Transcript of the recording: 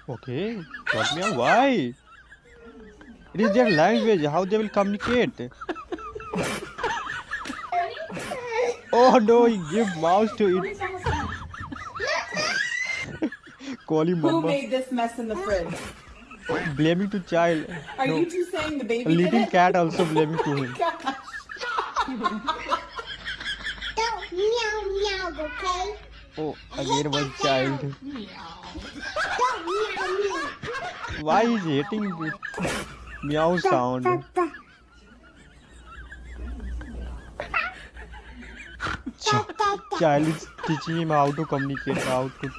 Okay, but meow, why? It is their language. How they will communicate? Oh no, he give mouse to it. Calling Who mama, made this mess in the fridge? blaming to child. Are No, you two saying the baby a little did it? cat also blaming to him. Gosh. Don't meow meow, okay? Oh, again one child. Don't meow meow. Why is he hating this meow sound? Child is teaching him how to communicate, how to